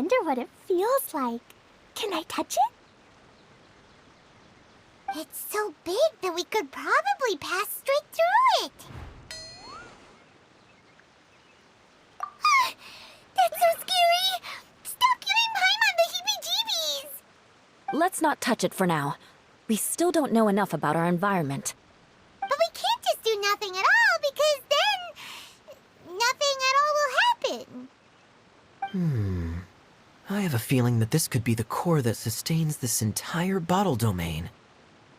wonder what it feels like. Can I touch it? It's so big that we could probably pass straight through it. That's so scary! Stop giving Paimon the heebie-jeebies! Let's not touch it for now. We still don't know enough about our environment. But we can't just do nothing at all, because then nothing at all will happen. I have a feeling that this could be the core that sustains this entire bottle domain.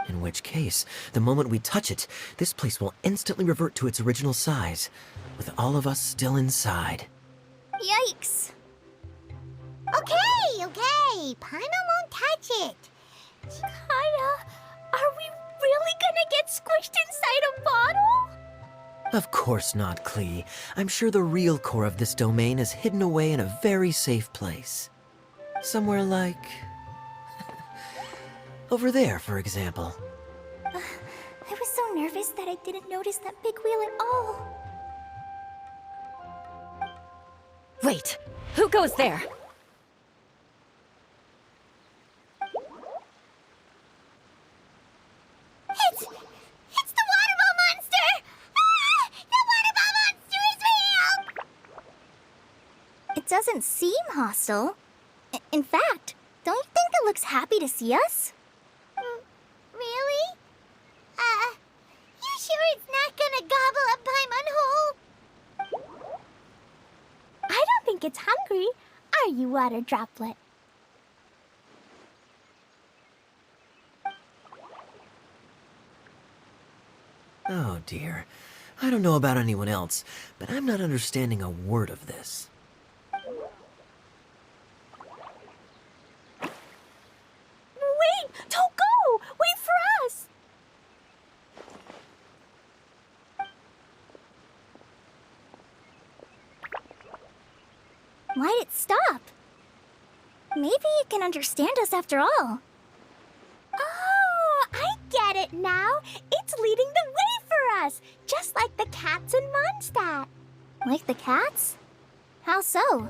In which case, the moment we touch it, this place will instantly revert to its original size, with all of us still inside. Yikes. Okay. Paimon won't touch it. Kaya, are we really gonna get squished inside a bottle? Of course not, Klee. I'm sure the real core of this domain is hidden away in a very safe place. Somewhere like... over there, for example. I was so nervous that I didn't notice that big wheel at all. Wait, who goes there? It's the water ball monster! Ah! The water ball monster is real! It doesn't seem hostile. In fact, don't you think it looks happy to see us? Really? You sure it's not gonna gobble up Paimon whole? I don't think it's hungry. Are you, water droplet? Oh dear. I don't know about anyone else, but I'm not understanding a word of this. Wait! Don't go! Wait for us! Why'd it stop? Maybe it can understand us after all. Oh, I get it now. It's leading the way for us, just like the cats in Mondstadt. Like the cats? How so?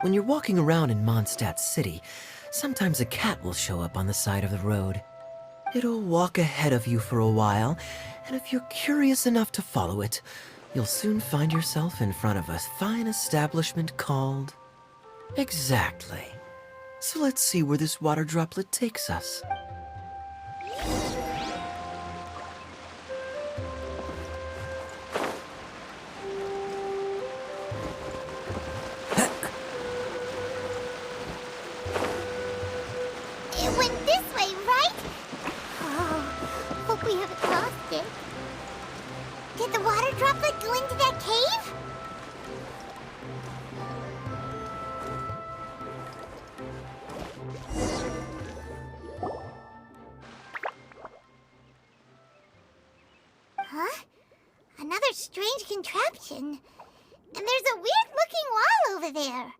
When you're walking around in Mondstadt City, sometimes a cat will show up on the side of the road. It'll walk ahead of you for a while, and if you're curious enough to follow it, you'll soon find yourself in front of a fine establishment called... Exactly. So let's see where this water droplet takes us. It went this way, right? Oh, hope we haven't lost it. Did the water droplet go into that cave? Huh? Another strange contraption. And there's a weird-looking wall over there.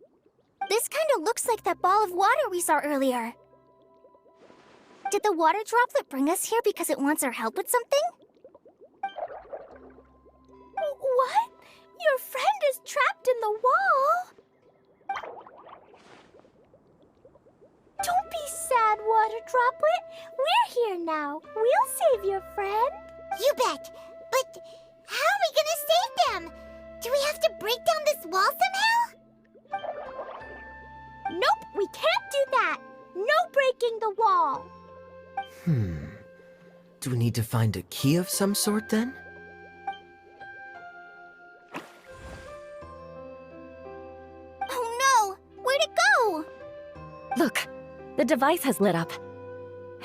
This kind of looks like that ball of water we saw earlier. Did the water droplet bring us here because it wants our help with something? What? Your friend is trapped in the wall? Don't be sad, water droplet. We're here now. We'll save your friend. You bet. But how are we gonna save them? Do we have to break down this wall somehow? Nope, we can't do that. No breaking the wall. Do we need to find a key of some sort then? Oh no! Where'd it go? Look, the device has lit up.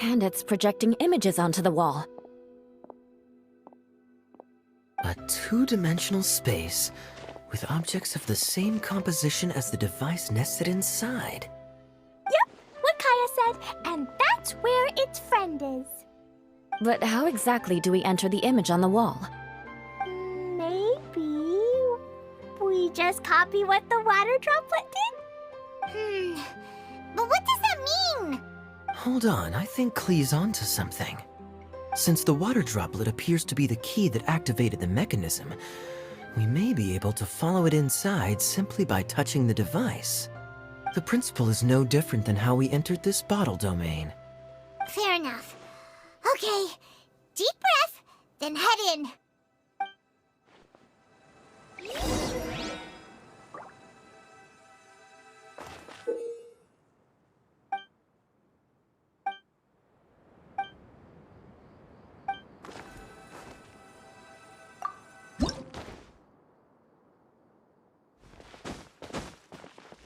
And it's projecting images onto the wall. A two-dimensional space with objects of the same composition as the device nested inside. Yep, what Kaya said, and that's where its friend is. But how exactly do we enter the image on the wall? Maybe we just copy what the water droplet did? But what does that mean? Hold on, I think Klee's onto something. Since the water droplet appears to be the key that activated the mechanism, we may be able to follow it inside simply by touching the device. The principle is no different than how we entered this bottle domain. Fair enough. Okay, deep breath, then head in.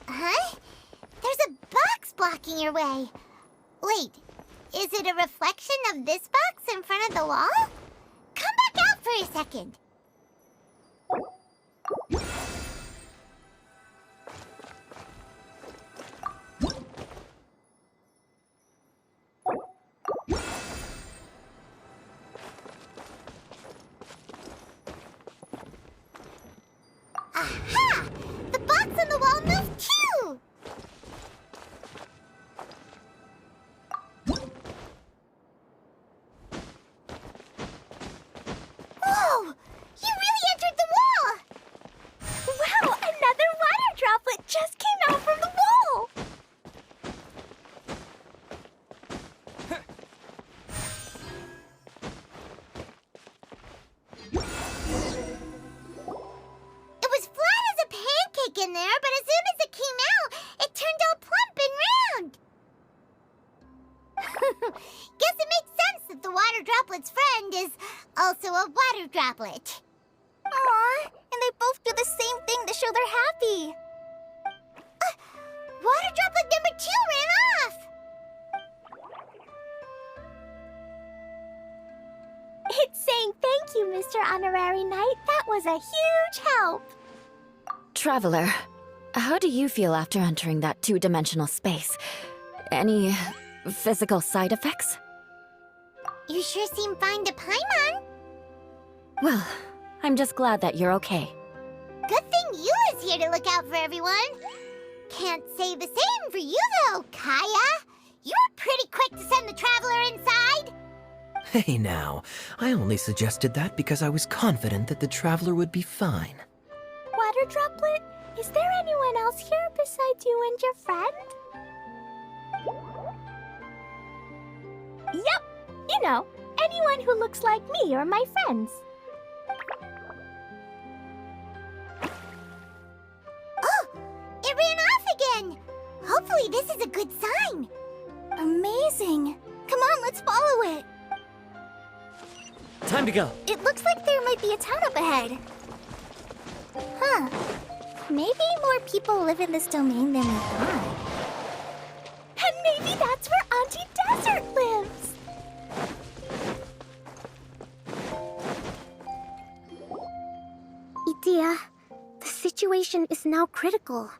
Huh? There's a box blocking your way. Wait, is it a reflection of this box in front of the wall? Come back out for a second. Aha! The box on the wall moved too! Whoa! You really entered the wall! Wow, another water droplet just came out from the wall! It was flat as a pancake in there, but as soon as it came out, it turned all plump and round. Guess it makes sense that the water droplet's friend is also a water droplet. Aw, and they both do the same thing to show they're happy. Water droplet number 2 ran off. It's saying thank you, Mr. Honorary Knight. That was a huge help. Traveler, how do you feel after entering that two-dimensional space? Any physical side effects? You sure seem fine to Paimon. Well, I'm just glad that you're okay. Good thing you is here to look out for everyone. Can't say the same for you, though, Kaya. You were pretty quick to send the traveler inside. Hey now, I only suggested that because I was confident that the traveler would be fine. Water droplet, is there anyone else here besides you and your friend? Yep, you know, anyone who looks like me or my friends. Oh, it ran off again. Hopefully this is a good sign. Amazing. Come on, let's follow it. Time to go. It looks like there might be a town up ahead. Huh. Maybe more people live in this domain than we thought. And maybe that's where Auntie Desert lives. Itia, the situation is now critical.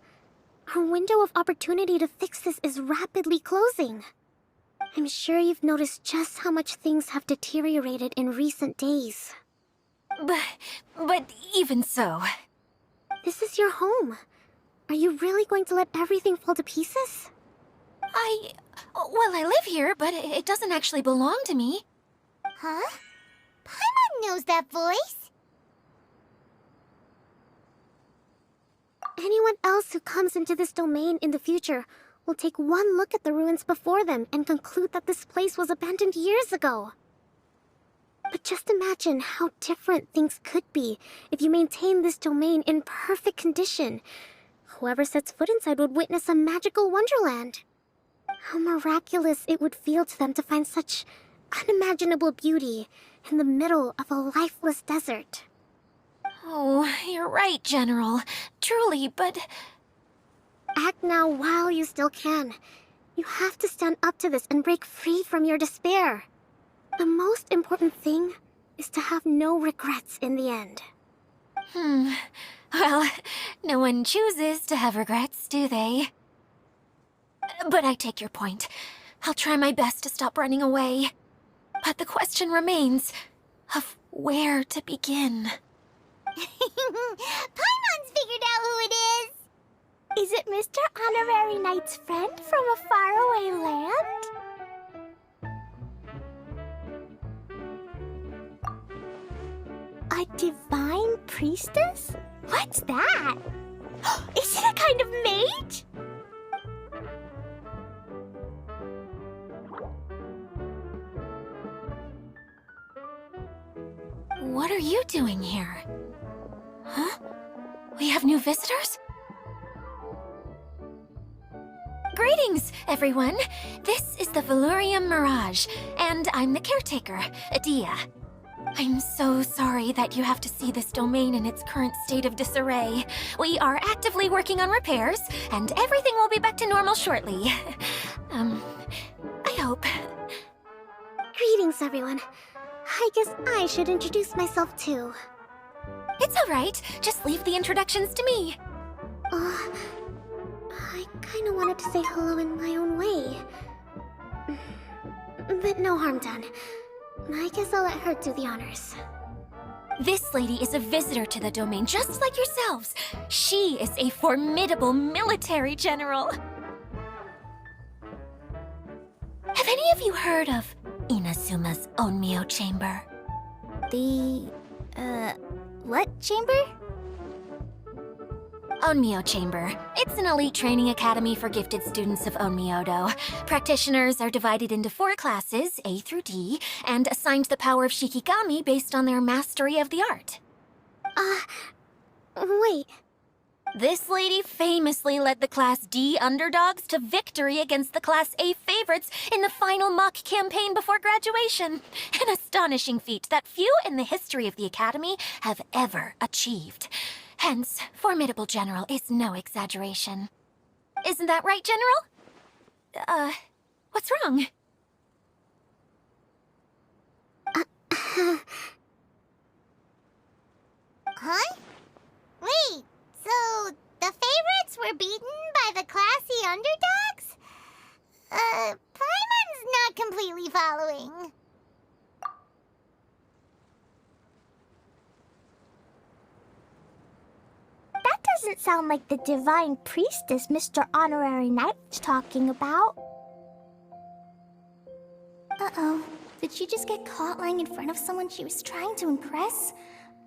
Our window of opportunity to fix this is rapidly closing. I'm sure you've noticed just how much things have deteriorated in recent days. But even so... This is your home. Are you really going to let everything fall to pieces? Well, I live here, but it doesn't actually belong to me. Huh? Paimon knows that voice. Anyone else who comes into this domain in the future will take one look at the ruins before them and conclude that this place was abandoned years ago. But just imagine how different things could be if you maintain this domain in perfect condition. Whoever sets foot inside would witness a magical wonderland. How miraculous it would feel to them to find such unimaginable beauty in the middle of a lifeless desert. Oh, you're right, General. Truly, but... Act now while you still can. You have to stand up to this and break free from your despair. The most important thing is to have no regrets in the end. Well, no one chooses to have regrets, do they? But I take your point. I'll try my best to stop running away. But the question remains of where to begin. Paimon's figured out who it is. Is it Mr. Honorary Knight's friend from a faraway land? A divine priestess? What's that? Is it a kind of mage? What are you doing here? Huh? We have new visitors? Greetings, everyone! This is the Veluriyam Mirage, and I'm the caretaker, Adia. I'm so sorry that you have to see this domain in its current state of disarray. We are actively working on repairs, and everything will be back to normal shortly. I hope. Greetings, everyone. I guess I should introduce myself too. It's alright, just leave the introductions to me. I kinda wanted to say hello in my own way. But no harm done. I guess I'll let her do the honors. This lady is a visitor to the domain, just like yourselves. She is a formidable military general. Have any of you heard of Inazuma's Onmyo Chamber? The, what chamber? Onmyo Chamber. It's an elite training academy for gifted students of Onmyodo. Practitioners are divided into 4 classes, A through D, and assigned the power of Shikigami based on their mastery of the art. Wait. This lady famously led the Class D underdogs to victory against the Class A favorites in the final mock campaign before graduation. An astonishing feat that few in the history of the Academy have ever achieved. Hence, formidable general is no exaggeration. Isn't that right, General? What's wrong? Huh? Wait, so the favorites were beaten by the classy underdogs? Paimon's not completely following. That doesn't sound like the divine priestess Mr. Honorary Knight was talking about. Uh-oh. Did she just get caught lying in front of someone she was trying to impress?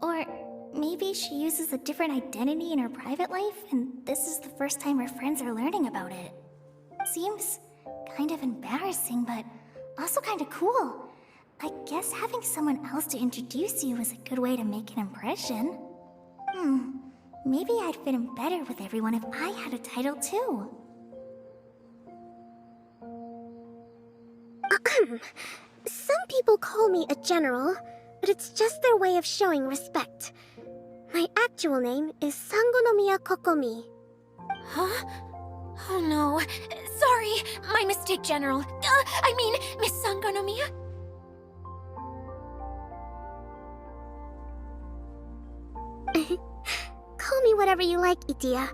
Or maybe she uses a different identity in her private life, and this is the first time her friends are learning about it. Seems kind of embarrassing, but also kind of cool. I guess having someone else to introduce you is a good way to make an impression. Maybe I'd fit in better with everyone if I had a title too. Some people call me a general, but it's just their way of showing respect. My actual name is Sangonomiya Kokomi. Huh? Oh no. Sorry, my mistake, General. I mean, Miss Sangonomiya. Call me whatever you like, Idia.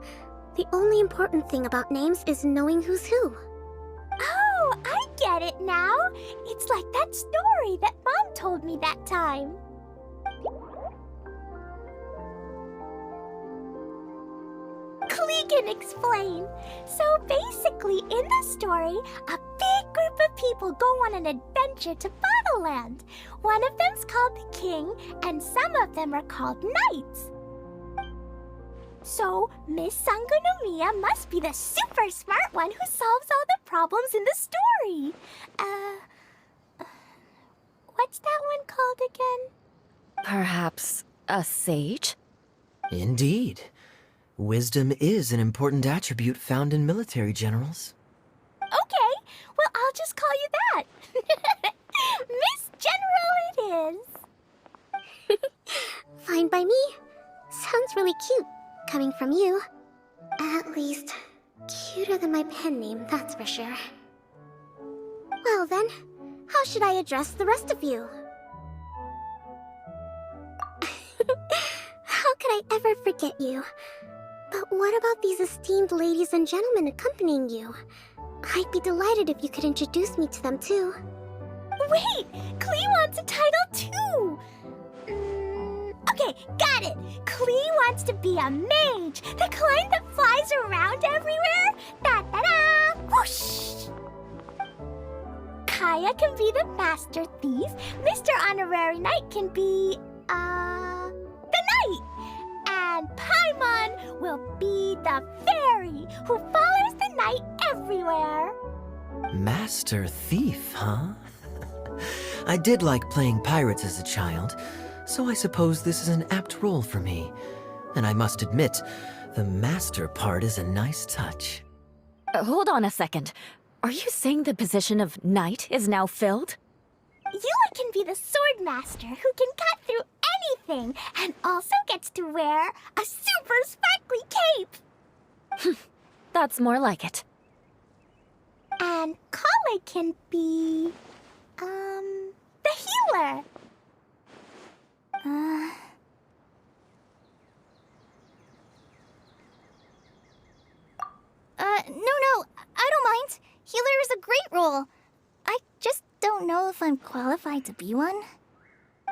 The only important thing about names is knowing who's who. Oh, I get it now. It's like that story that Mom told me that time. Klee can explain. So basically, in the story, a big group of people go on an adventure to Bottleland. One of them's called the King, and some of them are called Knights. So, Miss Sangonomiya must be the super smart one who solves all the problems in the story. What's that one called again? Perhaps a sage? Indeed. Wisdom is an important attribute found in military generals. Okay, well, I'll just call you that. Miss General it is. Fine by me. Sounds really cute, coming from you. At least, cuter than my pen name, that's for sure. Well then, how should I address the rest of you? How could I ever forget you? But what about these esteemed ladies and gentlemen accompanying you? I'd be delighted if you could introduce me to them too. Wait, Klee wants a title too. Okay, got it. Klee wants to be a mage, the kind that flies around everywhere. Da-da-da! Whoosh! Kaya can be the master thief. Mr. Honorary Knight can be, the knight. And Paimon will be the fairy who follows the knight everywhere. Master Thief, huh? I did like playing pirates as a child, so I suppose this is an apt role for me. And I must admit, the master part is a nice touch. Hold on a second. Are you saying the position of knight is now filled? Yula can be the sword master who can cut through anything and also gets to wear a super sparkly cape. That's more like it. And Kale can be, the healer. No, I don't mind. Healer is a great role. I just don't know if I'm qualified to be one.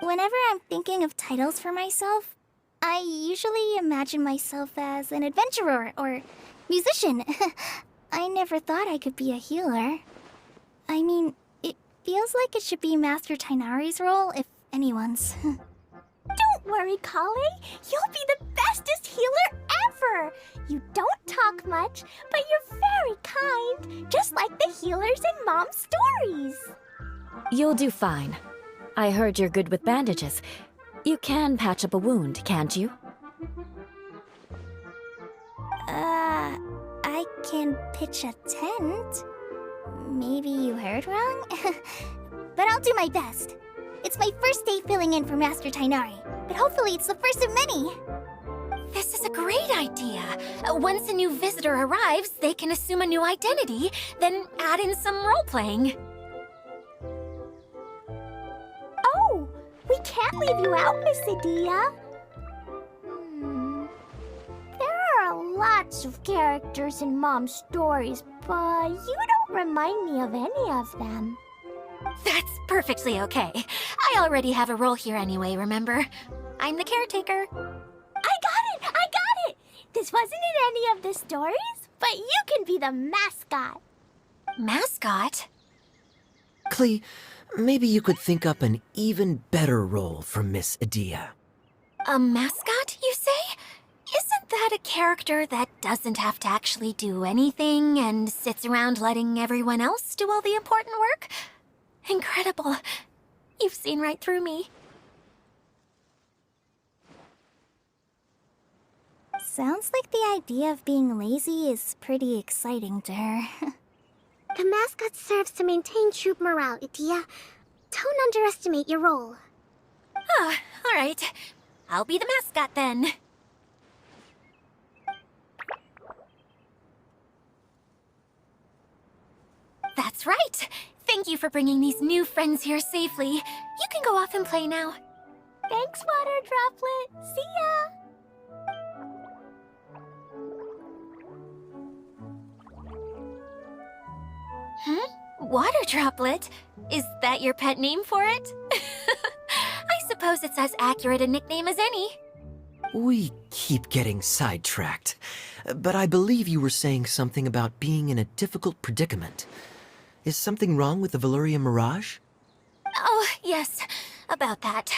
Whenever I'm thinking of titles for myself, I usually imagine myself as an adventurer or musician. I never thought I could be a healer. I mean, it feels like it should be Master Tainari's role, if anyone's. Don't worry, Kale. You'll be the bestest healer ever. You don't talk much, but you're very kind, just like the healers in Mom's stories. You'll do fine. I heard you're good with bandages. You can patch up a wound, can't you? I can pitch a tent. Maybe you heard wrong? But I'll do my best. It's my first day filling in for Master Tainari, but hopefully it's the first of many. This is a great idea. Once a new visitor arrives, they can assume a new identity, then add in some role-playing. Oh, we can't leave you out, Miss Adia. There are lots of characters in Mom's stories, but you don't remind me of any of them. That's perfectly okay. I already have a role here anyway, remember? I'm the caretaker. I got it! This wasn't in any of the stories, but you can be the mascot. Mascot? Klee, maybe you could think up an even better role for Miss Adia. A mascot, you say? Isn't that a character that doesn't have to actually do anything and sits around letting everyone else do all the important work? Incredible. You've seen right through me. Sounds like the idea of being lazy is pretty exciting to her. The mascot serves to maintain troop morale, Adia. Don't underestimate your role. Ah, all right. I'll be the mascot then. That's right. Thank you for bringing these new friends here safely. You can go off and play now. Thanks, Water Droplet. See ya! Water Droplet? Is that your pet name for it? I suppose it's as accurate a nickname as any. We keep getting sidetracked, but I believe you were saying something about being in a difficult predicament. Is something wrong with the veluriyam mirage? Oh, yes, about that.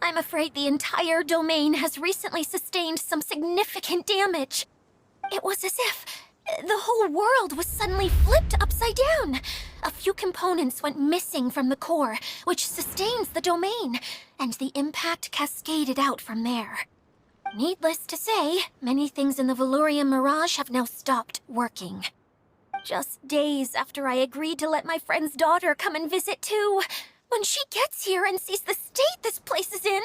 I'm afraid the entire domain has recently sustained some significant damage. It was as if the whole world was suddenly flipped upside down. A few components went missing from the core, which sustains the domain, and the impact cascaded out from there. Needless to say, many things in the veluriyam mirage have now stopped working. Just days after I agreed to let my friend's daughter come and visit too. When she gets here and sees the state this place is in...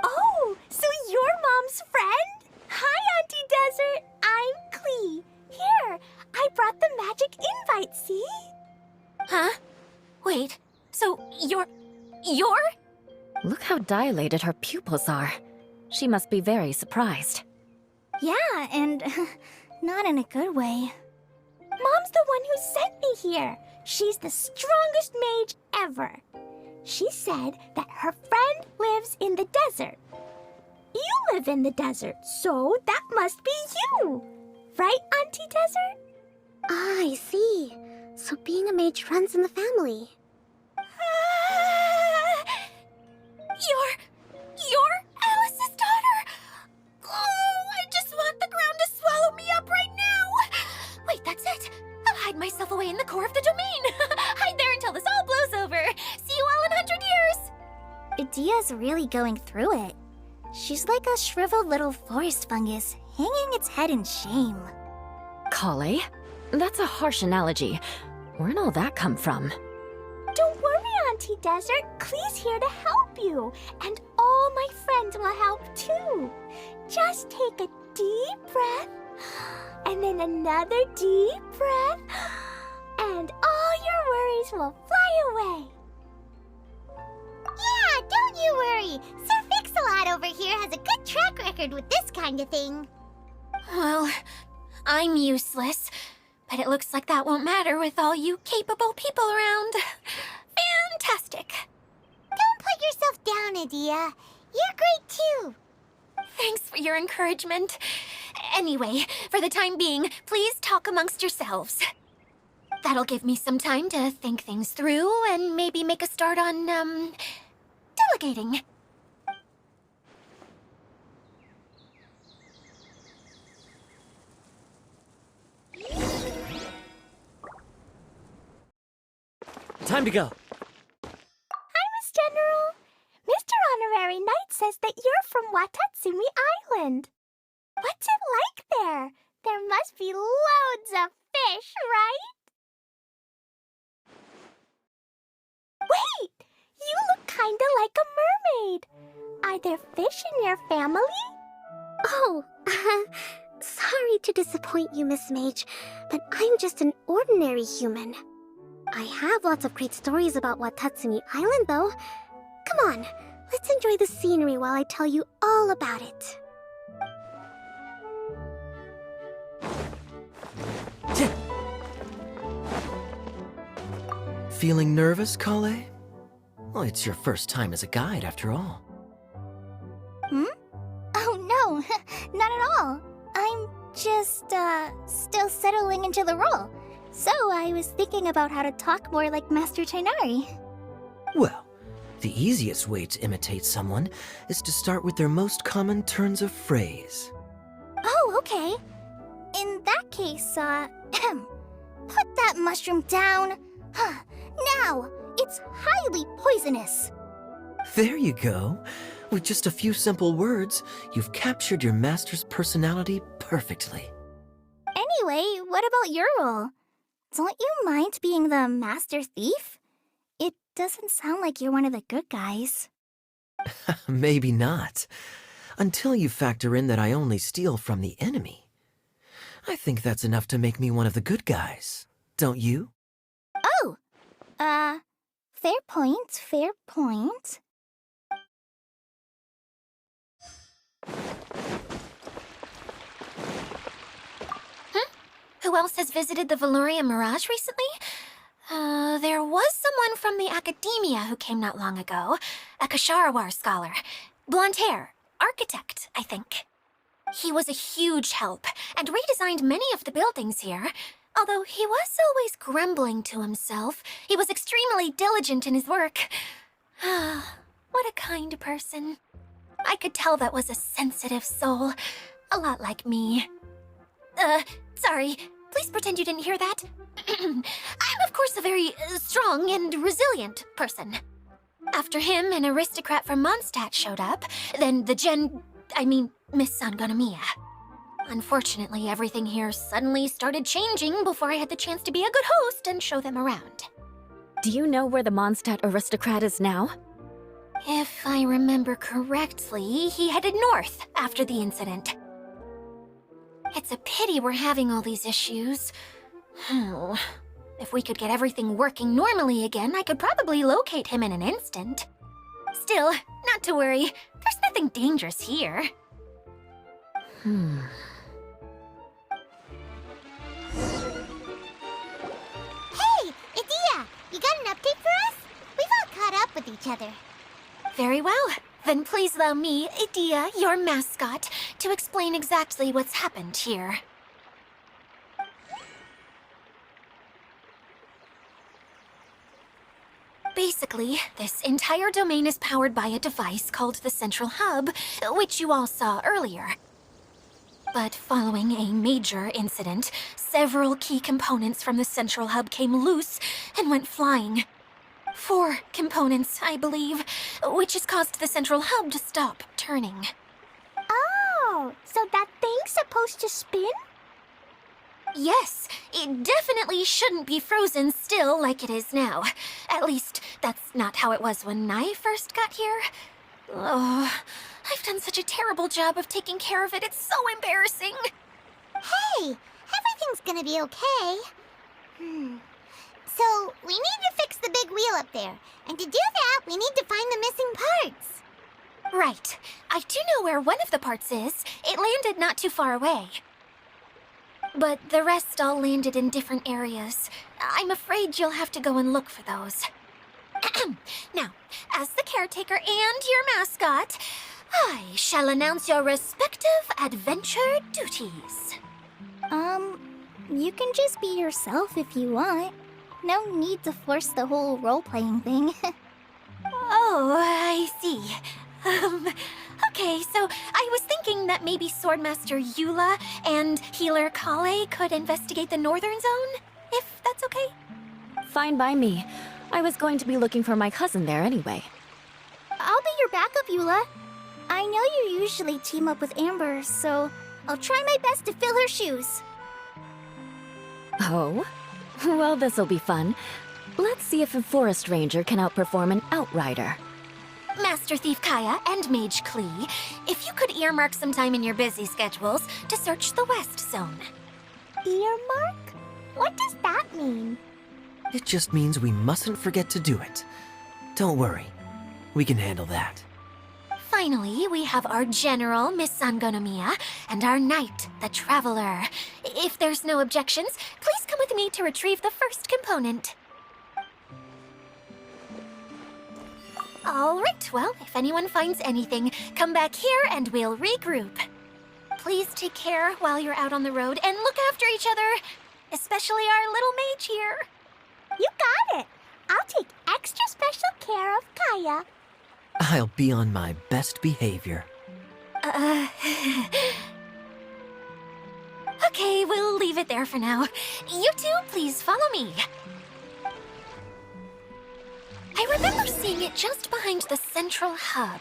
Oh, so you're Mom's friend? Hi, Auntie Desert. I'm Klee. Here, I brought the magic invite, see? Huh? Wait, so you're... Look how dilated her pupils are. She must be very surprised. Yeah, and not in a good way. Mom's the one who sent me here. She's the strongest mage ever. She said that her friend lives in the desert. You live in the desert, so that must be you. Right, Auntie Desert? Ah, I see. So being a mage runs in the family. You're Alice's daughter? Oh, I just want the ground to swallow me up right now. Wait, that's it. I'll hide myself away in the core of the domain. Hide there until this all blows over. See you all in 100 years. Dia's really going through it. She's like a shriveled little forest fungus, hanging its head in shame. Klee? That's a harsh analogy. Where'd all that come from? Don't worry, Auntie Desert. Klee's here to help you. And all my friends will help too. Just take a deep breath, and then another deep breath, and all your worries will fly away. Yeah, don't you worry. Sir Fix-a-Lot over here has a good track record with this kind of thing. Well, I'm useless, but it looks like that won't matter with all you capable people around. Fantastic. Don't put yourself down, Adia. You're great too. Thanks for your encouragement. Anyway, for the time being, please talk amongst yourselves. That'll give me some time to think things through and maybe make a start on, delegating. Time to go. Hi, Miss General. Mr. Honorary Knight says that you're from Watatsumi Island. What's it like there? There must be loads of fish, right? Wait! You look kinda like a mermaid. Are there fish in your family? Oh, sorry to disappoint you, Miss Mage, but I'm just an ordinary human. I have lots of great stories about Watatsumi Island, though. Come on, let's enjoy the scenery while I tell you all about it. Feeling nervous, Klee? Well, it's your first time as a guide, after all. Oh no, not at all. I'm just, still settling into the role. So I was thinking about how to talk more like Master Tighnari. Well, the easiest way to imitate someone is to start with their most common turns of phrase. Oh, okay. In that case, put that mushroom down. Now, it's highly poisonous. There you go. With just a few simple words, you've captured your master's personality perfectly. Anyway, what about your role? Don't you mind being the master thief? It doesn't sound like you're one of the good guys. Maybe not. Until you factor in that I only steal from the enemy. I think that's enough to make me one of the good guys. Don't you? Oh! Fair point, fair point. Who else has visited the veluriyam mirage recently? There was someone from the academia who came not long ago. A Kasharawar scholar. Blonde hair. Architect, I think. He was a huge help, and redesigned many of the buildings here. Although he was always grumbling to himself, he was extremely diligent in his work. What a kind person. I could tell that was a sensitive soul. A lot like me. Sorry. Please pretend you didn't hear that. I'm, of course, a very strong and resilient person. After him, an aristocrat from Mondstadt showed up, then Miss Sangonomiya. Unfortunately, everything here suddenly started changing before I had the chance to be a good host and show them around. Do you know where the Mondstadt aristocrat is now? If I remember correctly, he headed north after the incident. It's a pity we're having all these issues. If we could get everything working normally again, I could probably locate him in an instant. Still, not to worry. There's nothing dangerous here. Hey, Adia! You got an update for us? We've all caught up with each other. Very well. Then please allow me, Adia, your mascot, to explain exactly what's happened here. Basically, this entire domain is powered by a device called the Central Hub, which you all saw earlier. But following a major incident, several key components from the Central Hub came loose and went flying. 4 components, I believe, which has caused the central hub to stop turning. Oh, so that thing's supposed to spin? Yes, it definitely shouldn't be frozen still like it is now. At least, that's not how it was when I first got here. Oh, I've done such a terrible job of taking care of it. It's so embarrassing. Hey, everything's gonna be okay. So, we need to fix the big wheel up there. And to do that, we need to find the missing parts. Right. I do know where one of the parts is. It landed not too far away. But the rest all landed in different areas. I'm afraid you'll have to go and look for those. Now, as the caretaker and your mascot, I shall announce your respective adventure duties. You can just be yourself if you want. No need to force the whole role-playing thing. Oh, I see. Okay, so I was thinking that maybe Swordmaster Eula and Healer Kale could investigate the northern zone, if that's okay? Fine by me. I was going to be looking for my cousin there anyway. I'll be your backup, Eula. I know you usually team up with Amber, so I'll try my best to fill her shoes. Oh? Well, this'll be fun. Let's see if a forest ranger can outperform an outrider. Master Thief Kaya and Mage Klee, if you could earmark some time in your busy schedules to search the West Zone. Earmark? What does that mean? It just means we mustn't forget to do it. Don't worry. We can handle that. Finally, we have our General, Miss Sangonomiya, and our Knight, the Traveler. If there's no objections, please come with me to retrieve the first component. All right, well, if anyone finds anything, come back here and we'll regroup. Please take care while you're out on the road and look after each other, especially our little mage here. You got it. I'll take extra special care of Kaya. I'll be on my best behavior. Okay, we'll leave it there for now. You two, please follow me. I remember seeing it just behind the central hub.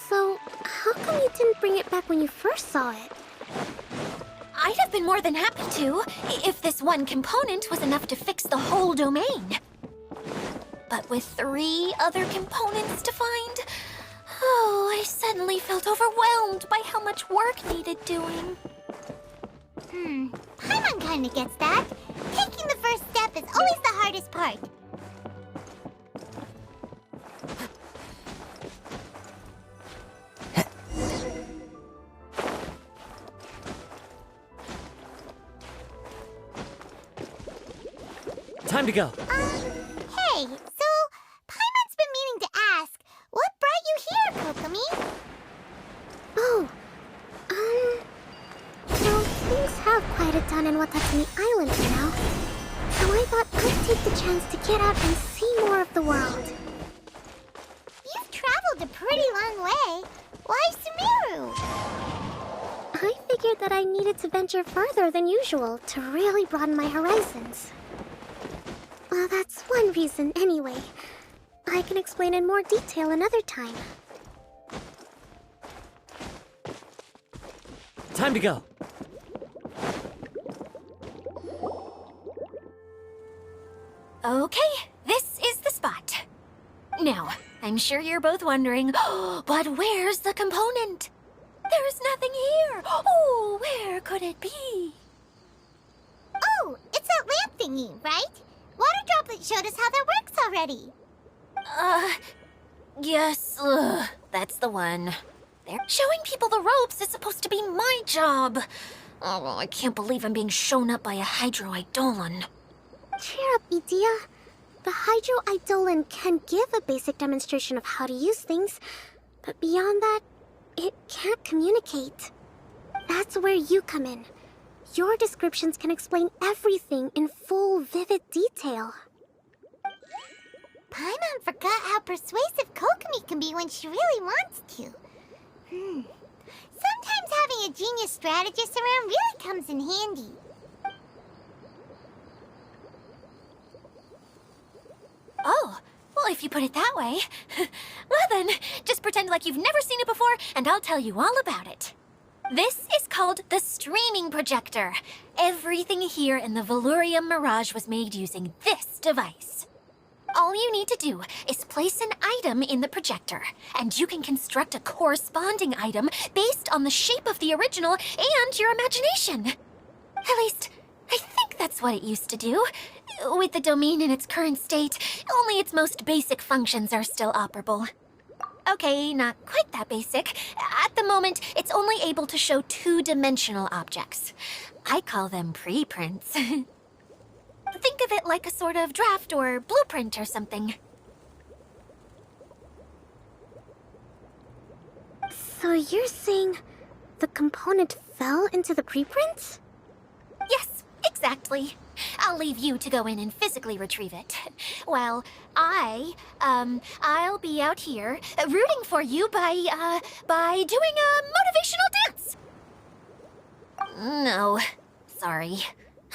So, how come you didn't bring it back when you first saw it? I'd have been more than happy to, if this one component was enough to fix the whole domain. But with 3 other components to find, I suddenly felt overwhelmed by how much work needed doing. Paimon kinda gets that. Taking the first step is always the hardest part. Time to go. Hey, so Paimon's been meaning to ask, what brought you here, Kokomi? Oh, things have quieted down in Watatsumi Island for now. So I thought I'd take the chance to get out and see more of the world. You've traveled a pretty long way. Why Sumeru? I figured that I needed to venture further than usual to really broaden my horizons. Well, that's one reason anyway. I can explain in more detail another time. Time to go. Okay, this is the spot. Now, I'm sure you're both wondering, but where's the component? There's nothing here. Oh, where could it be? Oh, it's that lamp thingy, right? Water Droplet showed us how that works already. Yes, that's the one. They're showing people the ropes is supposed to be my job. Oh, I can't believe I'm being shown up by a Hydro Eidolon. Cheer up, Edea. The Hydro Eidolon can give a basic demonstration of how to use things, but beyond that, it can't communicate. That's where you come in. Your descriptions can explain everything in full, vivid detail. Paimon forgot how persuasive Kokomi can be when she really wants to. Sometimes having a genius strategist around really comes in handy. if you put it that way. Well then, just pretend like you've never seen it before, and I'll tell you all about it. This is called the streaming projector. Everything here in the veluriyam mirage was made using this device. All you need to do is place an item in the projector, and you can construct a corresponding item based on the shape of the original and your imagination. At least, I think that's what it used to do. With the domain in its current state, only its most basic functions are still operable. Okay, not quite that basic. At the moment, it's only able to show two-dimensional objects. I call them preprints. Think of it like a sort of draft or blueprint or something. So you're saying the component fell into the preprints? Yes, exactly. I'll leave you to go in and physically retrieve it. While I'll be out here rooting for you by doing a motivational dance. No, sorry.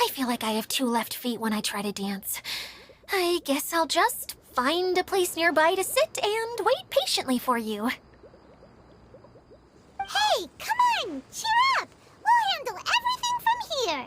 I feel like I have two left feet when I try to dance. I guess I'll just find a place nearby to sit and wait patiently for you. Hey, come on! Cheer up! We'll handle everything from here!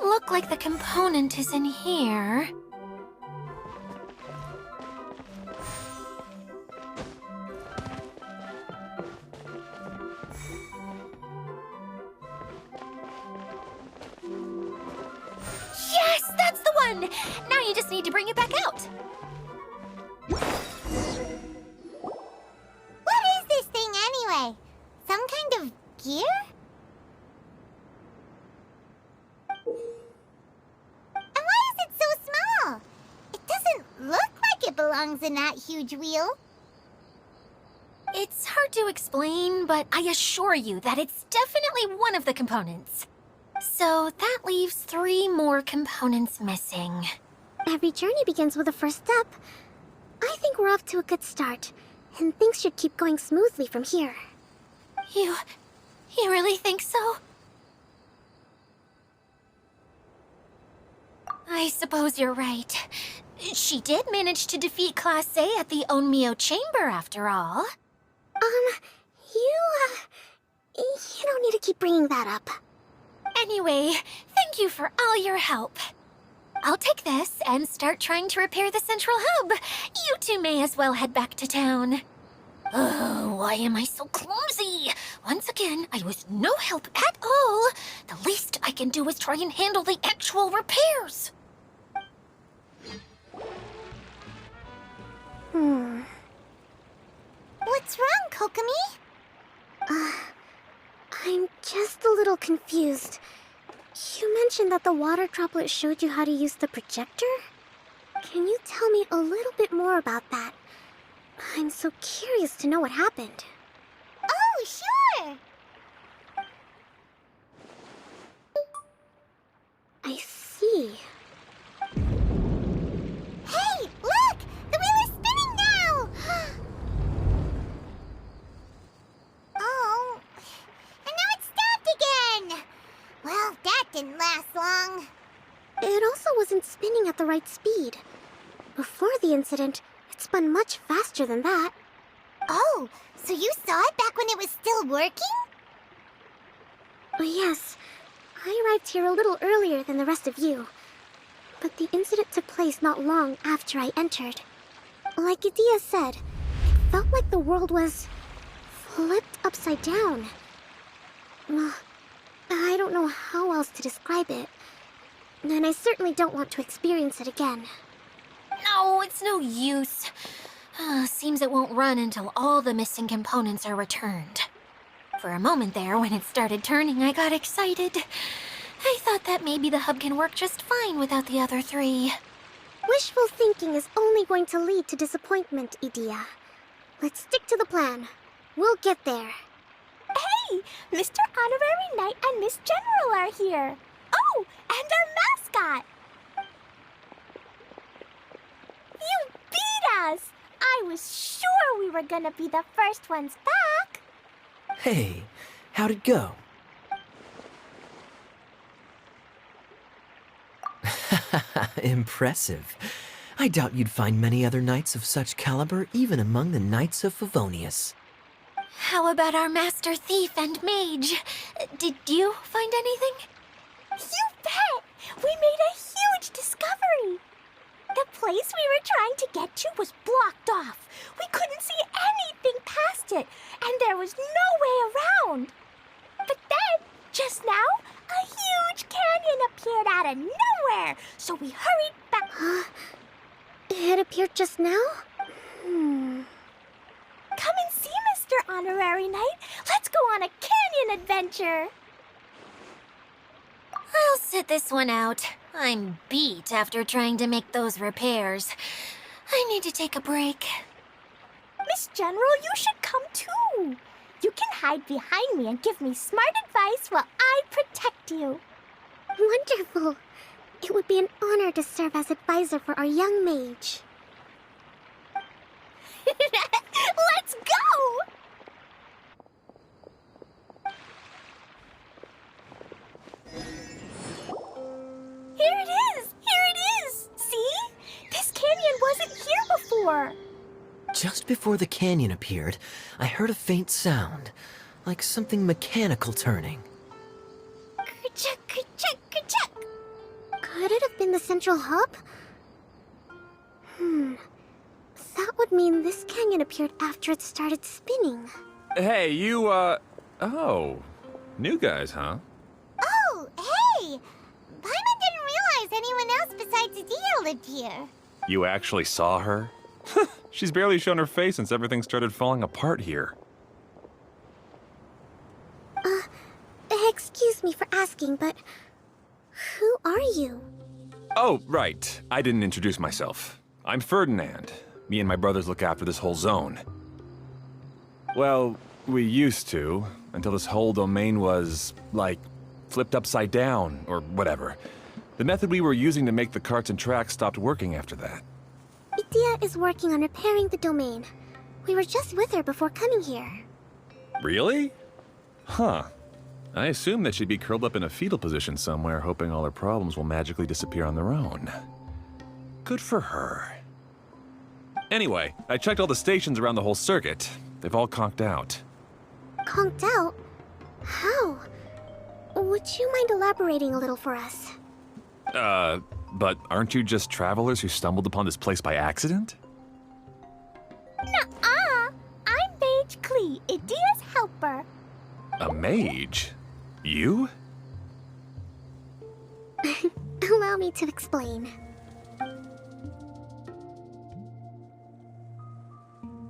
Look like the component is in here. Yes, that's the one! Now you just need to bring it back out. What is this thing anyway? Some kind of gear? Belongs in that huge wheel. It's hard to explain, but I assure you that it's definitely one of the components. So that leaves 3 more components missing. Every journey begins with a first step. I think we're off to a good start, and things should keep going smoothly from here. You really think so? I suppose you're right. She did manage to defeat Class A at the Onmyo Chamber, after all. You don't need to keep bringing that up. Anyway, thank you for all your help. I'll take this and start trying to repair the central hub. You two may as well head back to town. Oh, why am I so clumsy? Once again, I was no help at all. The least I can do is try and handle the actual repairs. What's wrong, Kokomi? I'm just a little confused. You mentioned that the water droplet showed you how to use the projector? Can you tell me a little bit more about that? I'm so curious to know what happened. Oh, sure! I see. Hey, look! The wheel is spinning now! Oh, and now it's stopped again! Well, that didn't last long. It also wasn't spinning at the right speed. Before the incident, it spun much faster than that. Oh, so you saw it back when it was still working? Yes, I arrived here a little earlier than the rest of you. But the incident took place not long after I entered. Like Idia said, it felt like the world was flipped upside down. Well, I don't know how else to describe it. And I certainly don't want to experience it again. No, it's no use. Seems it won't run until all the missing components are returned. For a moment there, when it started turning, I got excited. I thought that maybe the hub can work just fine without the other three. Wishful thinking is only going to lead to disappointment, Idia. Let's stick to the plan. We'll get there. Hey, Mr. Honorary Knight and Miss General are here. Oh, and our mascot. You beat us! I was sure we were gonna be the first ones back. Hey, how'd it go? Impressive. I doubt you'd find many other knights of such caliber even among the Knights of Favonius. How about our master thief and mage? Did you find anything? You bet! We made a huge discovery. The place we were trying to get to was blocked off. We couldn't see anything past it, and there was no way around. But then, just now, a huge canyon appeared out of nowhere, so we hurried back. It appeared just now? Come and see, Mr. Honorary Knight. Let's go on a canyon adventure. I'll sit this one out. I'm beat after trying to make those repairs. I need to take a break. Miss General, you should come too. You can hide behind me and give me smart advice while I protect you. Wonderful. It would be an honor to serve as advisor for our young mage. Let's go! Here it is! Here it is! See? This canyon wasn't here before. Just before the canyon appeared, I heard a faint sound, like something mechanical turning. Ka-chuck, ka-chuck, ka-chuck. Could it have been the central hub? That would mean this canyon appeared after it started spinning. Hey, you, oh. New guys, huh? Oh, hey! Paimon didn't realize anyone else besides Adia lived here. You actually saw her? She's barely shown her face since everything started falling apart here. Excuse me for asking, but who are you? Oh, right. I didn't introduce myself. I'm Ferdinand. Me and my brothers look after this whole zone. Well, we used to, until this whole domain was, like, flipped upside down, or whatever. The method we were using to make the carts and tracks stopped working after that. Idia is working on repairing the domain. We were just with her before coming here. Really? Huh. I assume that she'd be curled up in a fetal position somewhere, hoping all her problems will magically disappear on their own. Good for her. Anyway, I checked all the stations around the whole circuit. They've all conked out. Conked out? How? Would you mind elaborating a little for us? But aren't you just travelers who stumbled upon this place by accident? Nuh-uh. I'm Mage Klee, Idia's helper. A mage? You? Allow me to explain.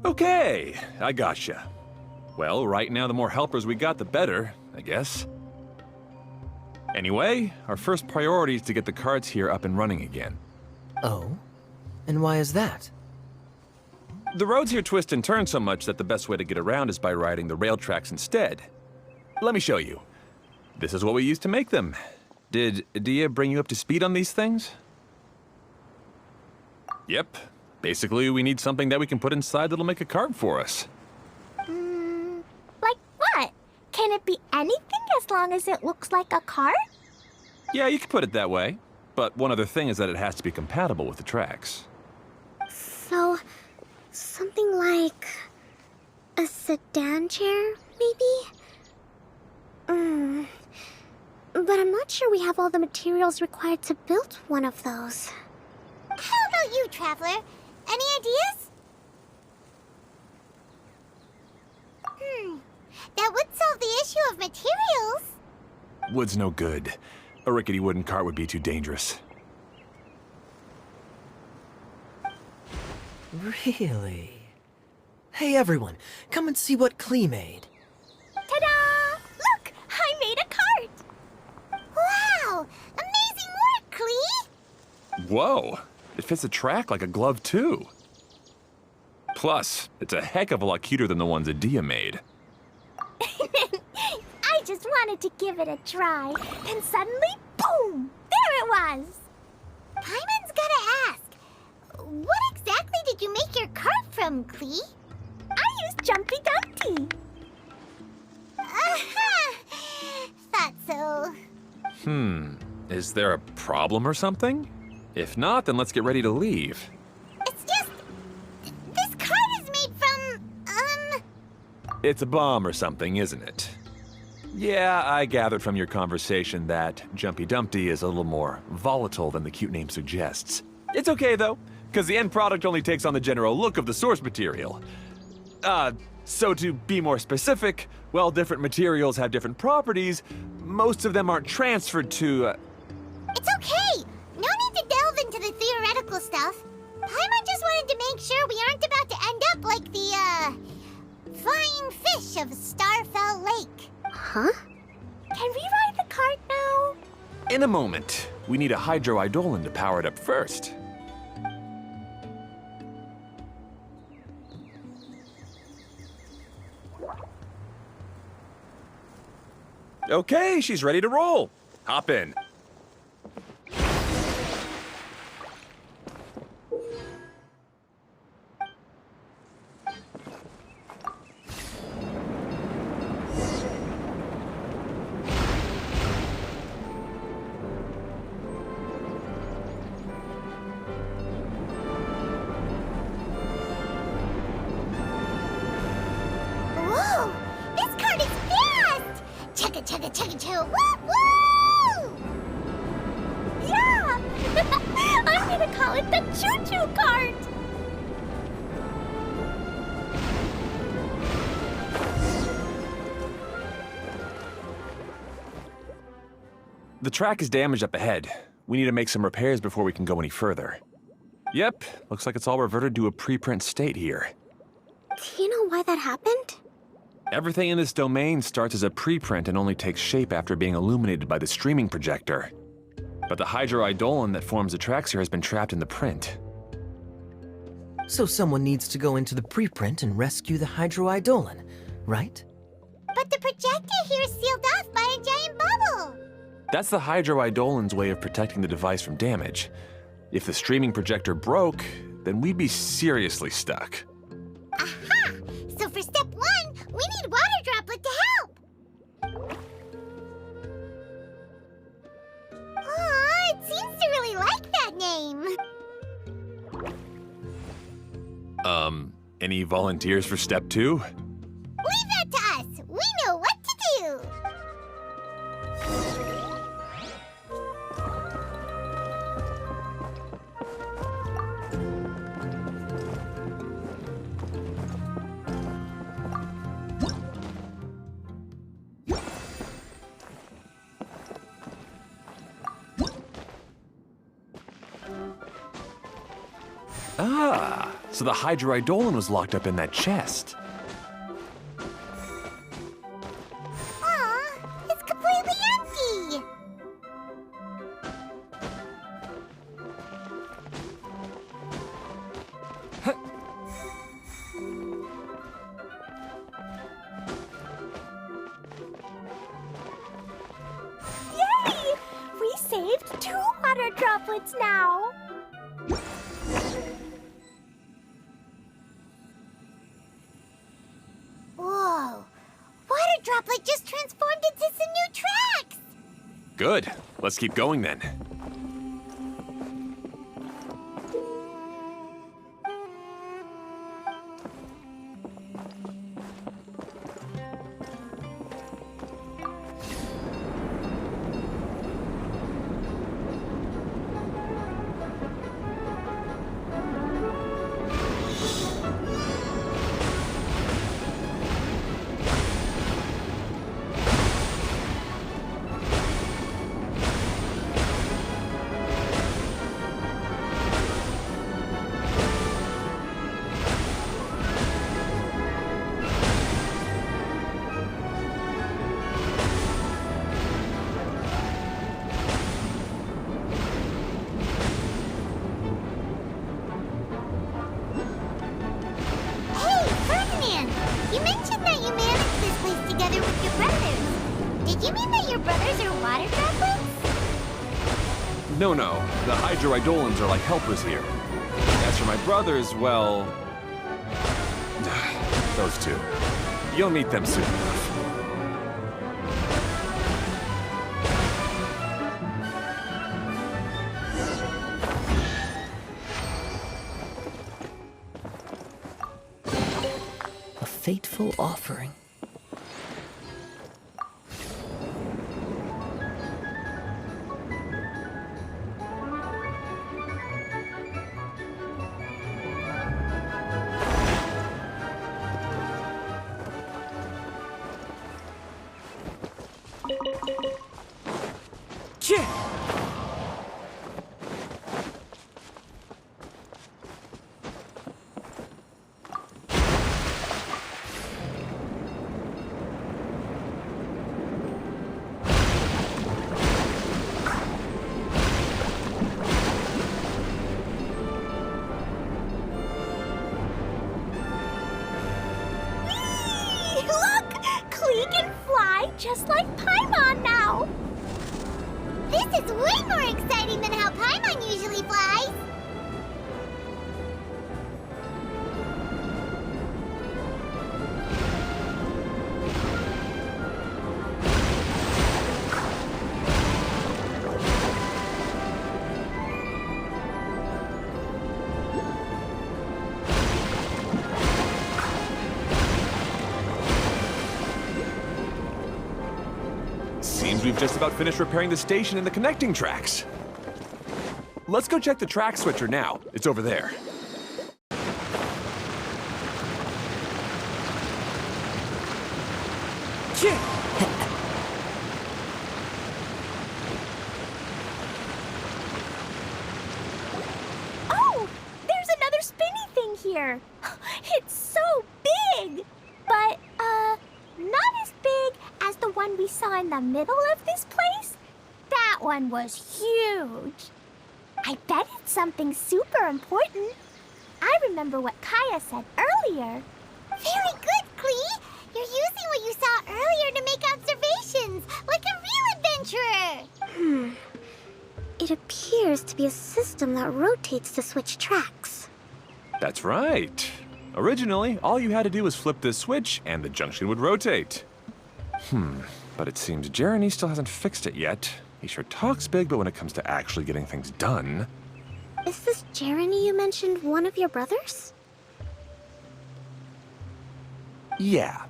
Okay, I gotcha. Well, right now the more helpers we got, the better, I guess. Anyway, our first priority is to get the carts here up and running again. Oh? And why is that? The roads here twist and turn so much that the best way to get around is by riding the rail tracks instead. Let me show you. This is what we used to make them. Did Adia bring you up to speed on these things? Yep. Basically, we need something that we can put inside that'll make a cart for us. Like what? Can it be anything as long as it looks like a cart? Yeah, you could put it that way. But one other thing is that it has to be compatible with the tracks. So, something like a sedan chair, maybe? But I'm not sure we have all the materials required to build one of those. How about you, Traveler? Any ideas? That would solve the issue of materials. Wood's no good. A rickety wooden cart would be too dangerous. Really? Hey everyone, come and see what Klee made. Ta-da! Look! I made a cart! Wow! Whoa, it fits the track like a glove too. Plus, it's a heck of a lot cuter than the ones Adia made. I just wanted to give it a try, and suddenly, boom! There it was! Paimon's gotta ask, what exactly did you make your cart from, Klee? I used Jumpy Dumpty. Aha! Thought so. Is there a problem or something? If not, then let's get ready to leave. It's just... this cart is made from, It's a bomb or something, isn't it? Yeah, I gathered from your conversation that Jumpy Dumpty is a little more volatile than the cute name suggests. It's okay, though, because the end product only takes on the general look of the source material. So to be more specific, while different materials have different properties, most of them aren't transferred to, It's okay! No need to delve into the theoretical stuff. Paimon just wanted to make sure we aren't about to end up like the, flying fish of Starfell Lake. Huh? Can we ride the cart now? In a moment. We need a hydroidolin to power it up first. Okay, she's ready to roll. Hop in. Whoa! This cart is fast! Chugga chugga chugga choo! Woo woo! Yeah! I'm gonna call it the choo-choo cart! The track is damaged up ahead. We need to make some repairs before we can go any further. Yep, looks like it's all reverted to a preprint state here. Do you know why that happened? Everything in this domain starts as a preprint and only takes shape after being illuminated by the streaming projector. But the hydroidolin that forms the tracks here has been trapped in the print. So someone needs to go into the preprint and rescue the hydroidolin, right? But the projector here is sealed off by a giant bubble! That's the hydroidolin's way of protecting the device from damage. If the streaming projector broke, then we'd be seriously stuck. Aha! So for step one, we need water droplet to help! Aw, it seems to really like that name. Any volunteers for step two? Leave that to us! We know what to do! Ah, so the hydroidolin was locked up in that chest. Aw, it's completely empty! Yay! We saved 2 water droplets now! Whoa! Water droplet just transformed into some new tracks! Good. Let's keep going then. Did you mean that your brothers are water droplets? No, the hydroidolans are like helpers here. As for my brothers, well... those two. You'll meet them soon enough. A fateful offering. Look! Klee can fly just like Paimon now! This is way more exciting than how Paimon usually flies. Seems we've just about finished repairing the station and the connecting tracks. Let's go check the track switcher now. It's over there. Oh! There's another spinny thing here! It's so big! But, not as big as the one we saw in the middle of this place. That one was huge. I bet it's something super important. I remember what Kaya said earlier. Very good, Klee. You're using what you saw earlier to make observations, like a real adventurer. It appears to be a system that rotates to switch tracks. That's right. Originally, all you had to do was flip this switch and the junction would rotate. But it seems Jeremy still hasn't fixed it yet. He sure talks big, but when it comes to actually getting things done... Is this Jeremy you mentioned one of your brothers? Yeah.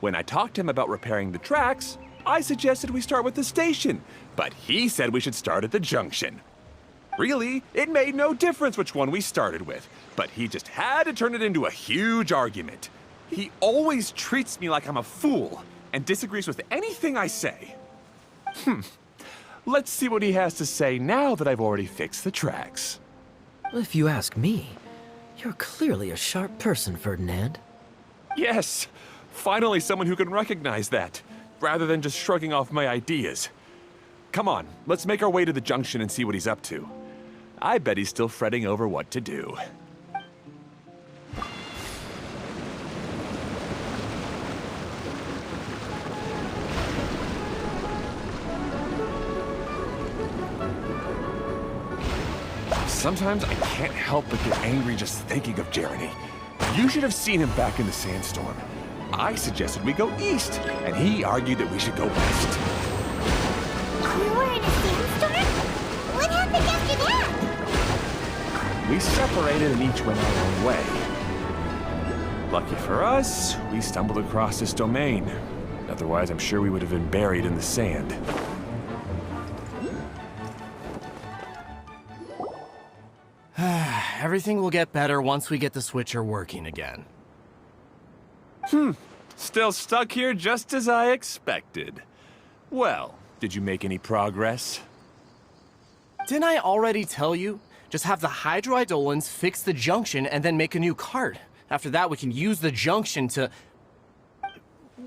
When I talked to him about repairing the tracks, I suggested we start with the station, but he said we should start at the junction. Really, it made no difference which one we started with, but he just had to turn it into a huge argument. He always treats me like I'm a fool and disagrees with anything I say. Let's see what he has to say now that I've already fixed the tracks. If you ask me, you're clearly a sharp person, Ferdinand. Yes, finally someone who can recognize that, rather than just shrugging off my ideas. Come on, let's make our way to the junction and see what he's up to. I bet he's still fretting over what to do. Sometimes I can't help but get angry just thinking of Jeremy. You should have seen him back in the sandstorm. I suggested we go east, and he argued that we should go west. You were in a sandstorm? What happened after that? We separated and each went our own way. Lucky for us, we stumbled across this domain. Otherwise, I'm sure we would have been buried in the sand. Everything will get better once we get the switcher working again. Still stuck here just as I expected. Well, did you make any progress? Didn't I already tell you? Just have the hydroidolans fix the junction and then make a new cart. After that, we can use the junction to...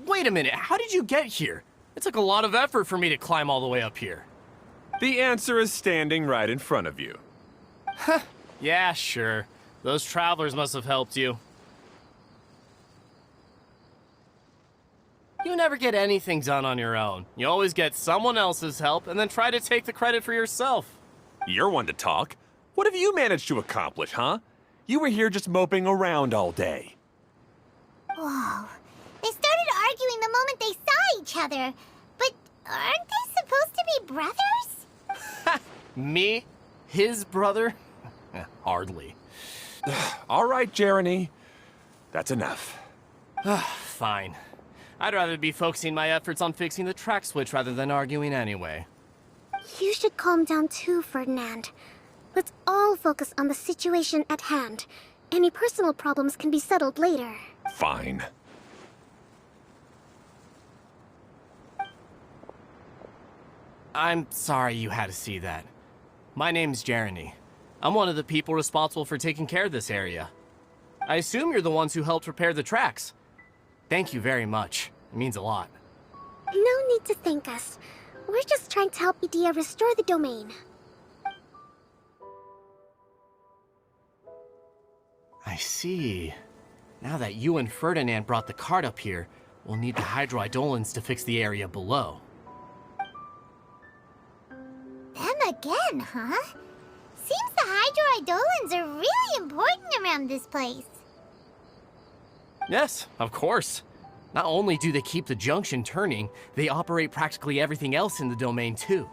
Wait a minute, how did you get here? It took a lot of effort for me to climb all the way up here. The answer is standing right in front of you. Yeah, sure. Those travelers must have helped you. You never get anything done on your own. You always get someone else's help and then try to take the credit for yourself. You're one to talk. What have you managed to accomplish, huh? You were here just moping around all day. Whoa. They started arguing the moment they saw each other. But aren't they supposed to be brothers? Me? His brother? Hardly. All right, Jeremy. That's enough. Fine. I'd rather be focusing my efforts on fixing the track switch rather than arguing anyway. You should calm down too, Ferdinand. Let's all focus on the situation at hand. Any personal problems can be settled later. Fine. I'm sorry you had to see that. My name's Jeremy. I'm one of the people responsible for taking care of this area. I assume you're the ones who helped repair the tracks. Thank you very much. It means a lot. No need to thank us. We're just trying to help Idea restore the domain. I see. Now that you and Ferdinand brought the cart up here, we'll need the hydroidolins to fix the area below. Them again, huh? Seems the hydroidolins are really important around this place. Yes, of course. Not only do they keep the junction turning, they operate practically everything else in the domain too.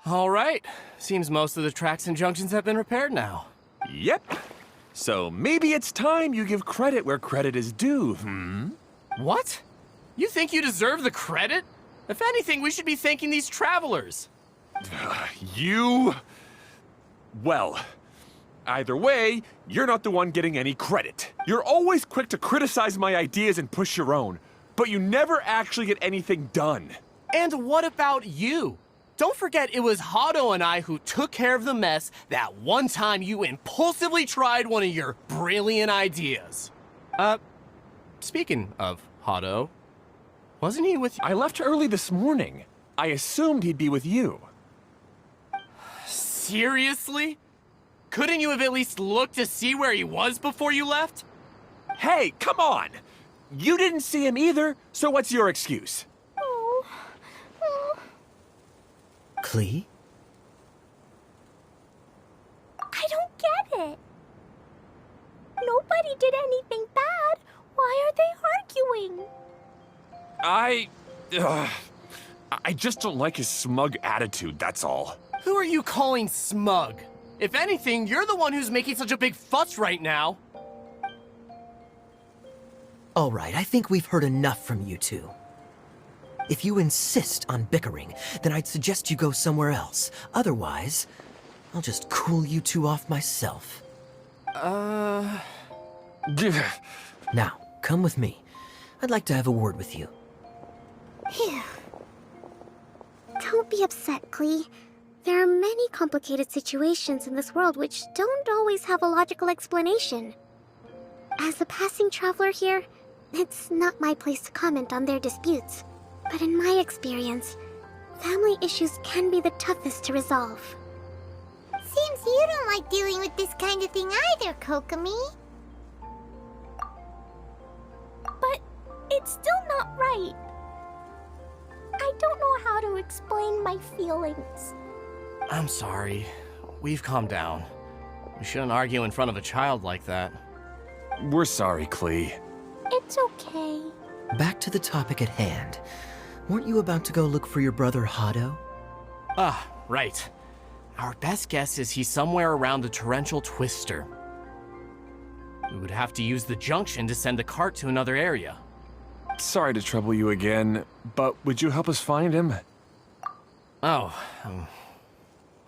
All right. Seems most of the tracks and junctions have been repaired now. Yep. So maybe it's time you give credit where credit is due, What? You think you deserve the credit? If anything, we should be thanking these travelers. You... Well, either way, you're not the one getting any credit. You're always quick to criticize my ideas and push your own, but you never actually get anything done. And what about you? Don't forget it was Hado and I who took care of the mess that one time you impulsively tried one of your brilliant ideas. Speaking of Hado, wasn't he with you? I left early this morning. I assumed he'd be with you. Seriously? Couldn't you have at least looked to see where he was before you left? Hey, come on! You didn't see him either, so what's your excuse? Klee? I don't get it. Nobody did anything bad. Why are they arguing? I just don't like his smug attitude, that's all. Who are you calling smug? If anything, you're the one who's making such a big fuss right now. All right, I think we've heard enough from you two. If you insist on bickering, then I'd suggest you go somewhere else. Otherwise, I'll just cool you two off myself. Now, come with me. I'd like to have a word with you. Phew. Don't be upset, Klee. There are many complicated situations in this world which don't always have a logical explanation. As a passing traveler here, it's not my place to comment on their disputes. But in my experience, family issues can be the toughest to resolve. Seems you don't like dealing with this kind of thing either, Kokomi. But it's still not right. I don't know how to explain my feelings. I'm sorry. We've calmed down. We shouldn't argue in front of a child like that. We're sorry, Klee. It's okay. Back to the topic at hand. Weren't you about to go look for your brother Hado? Ah, right. Our best guess is he's somewhere around the torrential twister. We would have to use the junction to send the cart to another area. Sorry to trouble you again, but would you help us find him? Oh,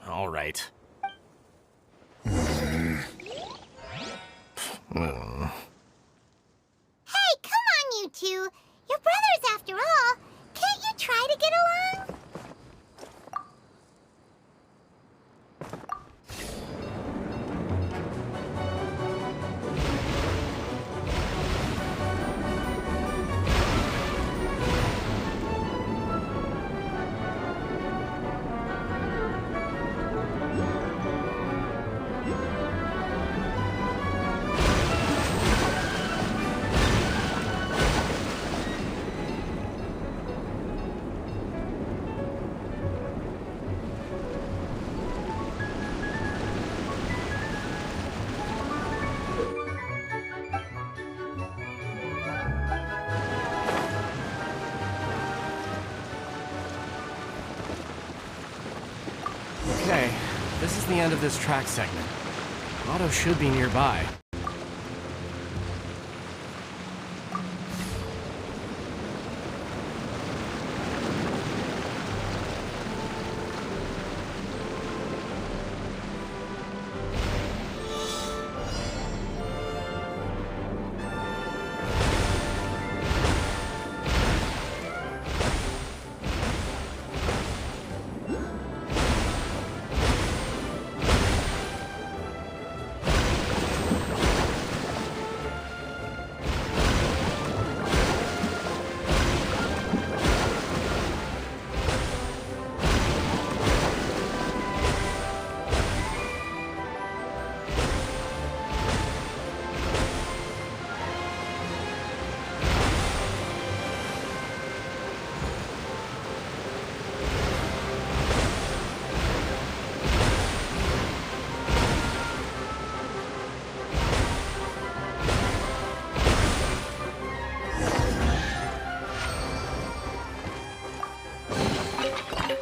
all right. Hey, come on, you two. You're brothers after all. Can't you try to get along? end of this track segment. Otto should be nearby.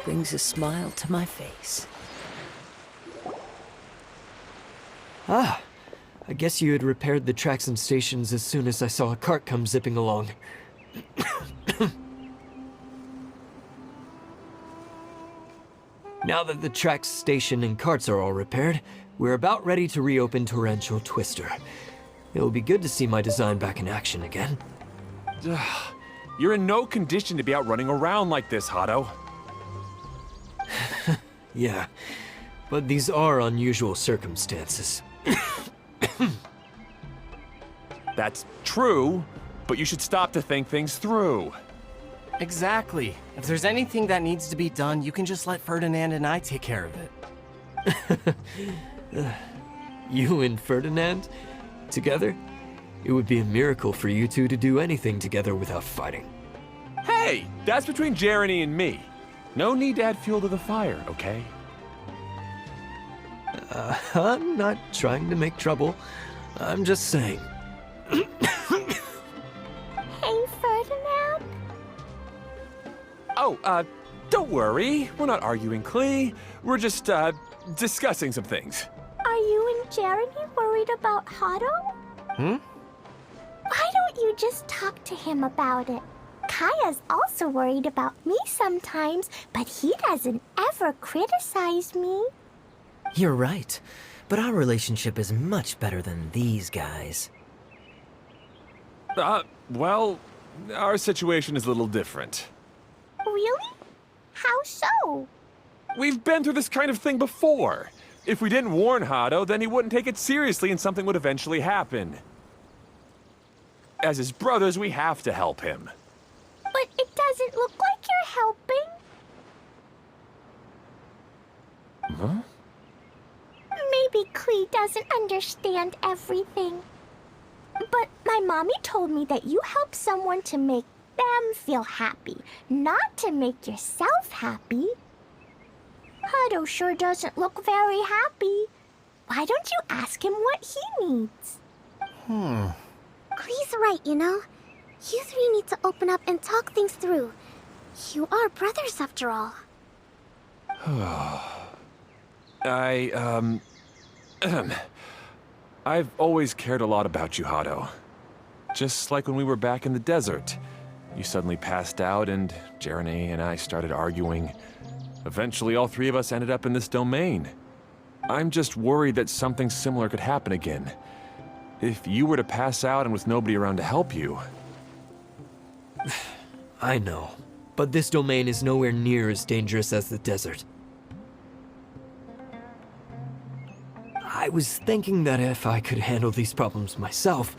Brings a smile to my face. Ah, I guess you had repaired the tracks and stations as soon as I saw a cart come zipping along. Now that the tracks, station, and carts are all repaired, we're about ready to reopen Torrential Twister. It'll be good to see my design back in action again. You're in no condition to be out running around like this, Hado. Yeah, but these are unusual circumstances. That's true, but you should stop to think things through. Exactly. If there's anything that needs to be done, you can just let Ferdinand and I take care of it. You and Ferdinand? Together? It would be a miracle for you two to do anything together without fighting. Hey, that's between Jeremy and me. No need to add fuel to the fire, okay? I'm not trying to make trouble. I'm just saying. Hey, Ferdinand? Oh, don't worry. We're not arguing, Klee. We're just, discussing some things. Are you and Jeremy worried about Hado? Hmm? Why don't you just talk to him about it? Kaya's also worried about me sometimes, but he doesn't ever criticize me. You're right, but our relationship is much better than these guys. Well, our situation is a little different. Really? How so? We've been through this kind of thing before. If we didn't warn Hado, then he wouldn't take it seriously and something would eventually happen. As his brothers, we have to help him. But it doesn't look like you're helping. Huh? Maybe Klee doesn't understand everything. But my mommy told me that you help someone to make them feel happy, not to make yourself happy. Hado sure doesn't look very happy. Why don't you ask him what he needs? Klee's right, you know? You three need to open up and talk things through. You are brothers after all. I've always cared a lot about you, Hado. Just like when we were back in the desert. You suddenly passed out and Jeremy and I started arguing. Eventually, all three of us ended up in this domain. I'm just worried that something similar could happen again. If you were to pass out and with nobody around to help you... I know, but this domain is nowhere near as dangerous as the desert. I was thinking that if I could handle these problems myself,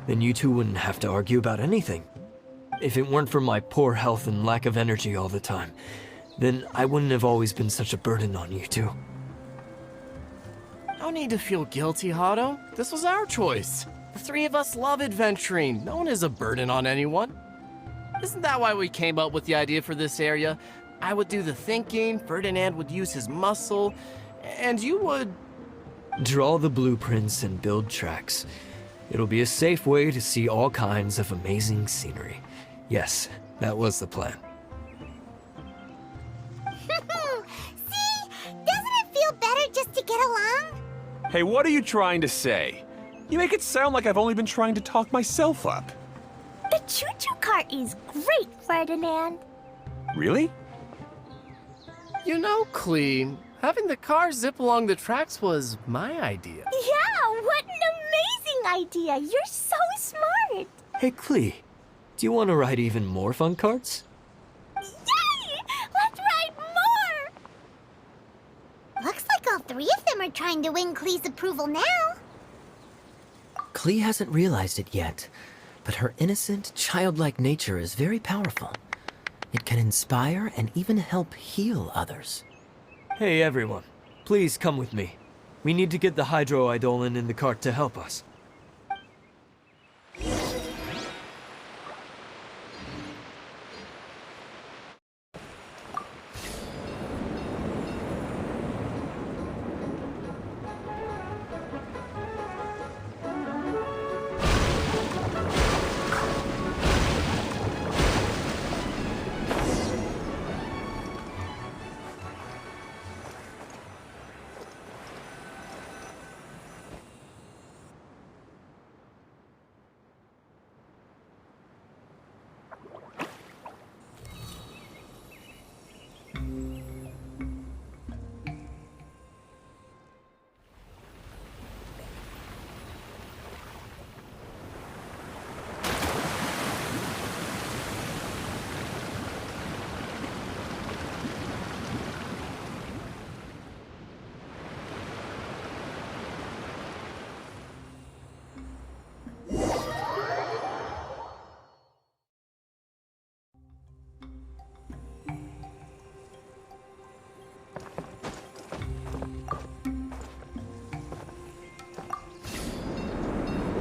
then you two wouldn't have to argue about anything. If it weren't for my poor health and lack of energy all the time, then I wouldn't have always been such a burden on you two. No need to feel guilty, Hado. This was our choice. The three of us love adventuring. No one is a burden on anyone. Isn't that why we came up with the idea for this area? I would do the thinking, Ferdinand would use his muscle, and you would... Draw the blueprints and build tracks. It'll be a safe way to see all kinds of amazing scenery. Yes, that was the plan. See? Doesn't it feel better just to get along Hey, what are you trying to say? You make it sound like I've only been trying to talk myself up. The choo-choo cart is great, Ferdinand. Really? You know, Klee, having the car zip along the tracks was my idea. Yeah, what an amazing idea. You're so smart. Hey, Klee, do you want to ride even more fun carts? Yay! Let's ride more! Looks like all three of them are trying to win Klee's approval now. Klee hasn't realized it yet, but her innocent, childlike nature is very powerful. It can inspire and even help heal others. Hey everyone, please come with me. We need to get the hydroidolin in the cart to help us.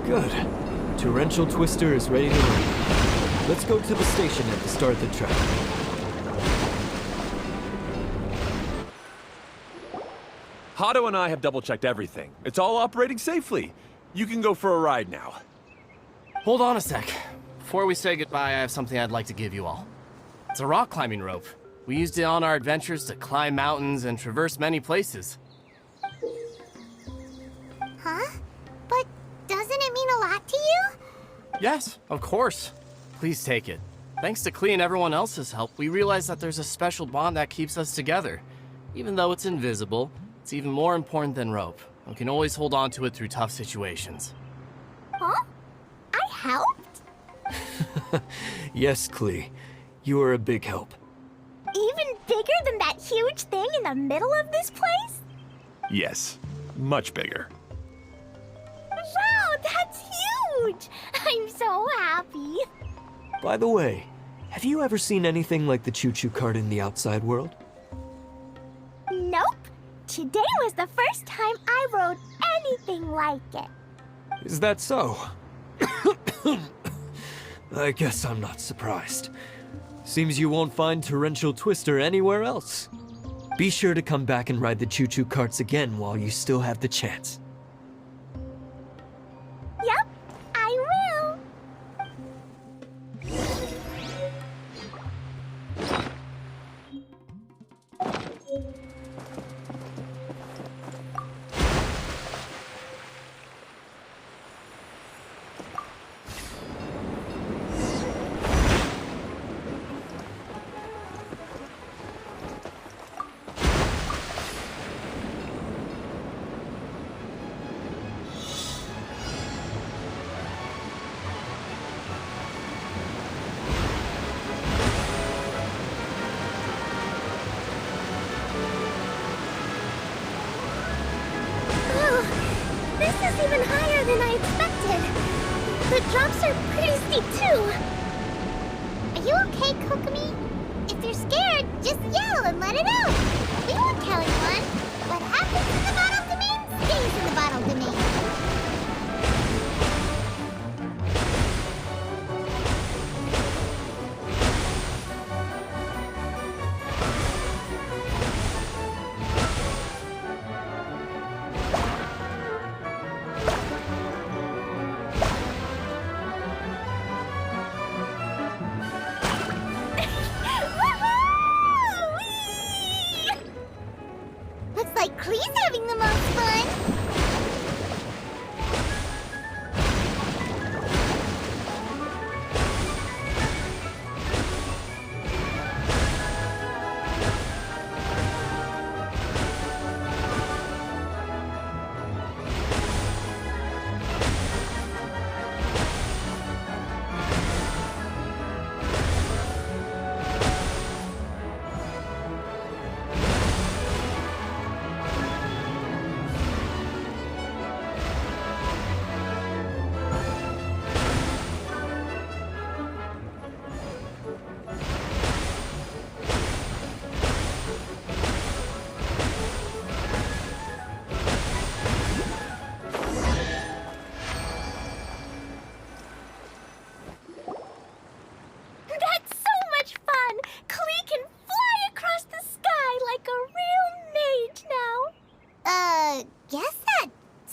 Good. Torrential Twister is ready to run. Let's go to the station at the start of the track. Hato and I have double-checked everything. It's all operating safely. You can go for a ride now. Hold on a sec. Before we say goodbye, I have something I'd like to give you all. It's a rock climbing rope. We used it on our adventures to climb mountains and traverse many places. Huh? But doesn't it mean a lot to you? Yes, of course. Please take it. Thanks to Klee and everyone else's help, we realized that there's a special bond that keeps us together. Even though it's invisible, it's even more important than rope. We can always hold on to it through tough situations. Huh? I helped? Yes, Klee. You are a big help. Even bigger than that huge thing in the middle of this place? Yes, much bigger. Wow, that's huge! I'm so happy. By the way, have you ever seen anything like the choo-choo cart in the outside world? Nope. Today was the first time I rode anything like it. Is that so? I guess I'm not surprised. Seems you won't find Torrential Twister anywhere else. Be sure to come back and ride the choo-choo carts again while you still have the chance. Yep, I will. This is even higher than I expected. The drops are pretty steep, too. Are you okay, Kokomi? If you're scared, just yell and let it out. We won't tell anyone. What happens in the bottle domain stays in the bottle domain. Looks like Klee's having the most fun.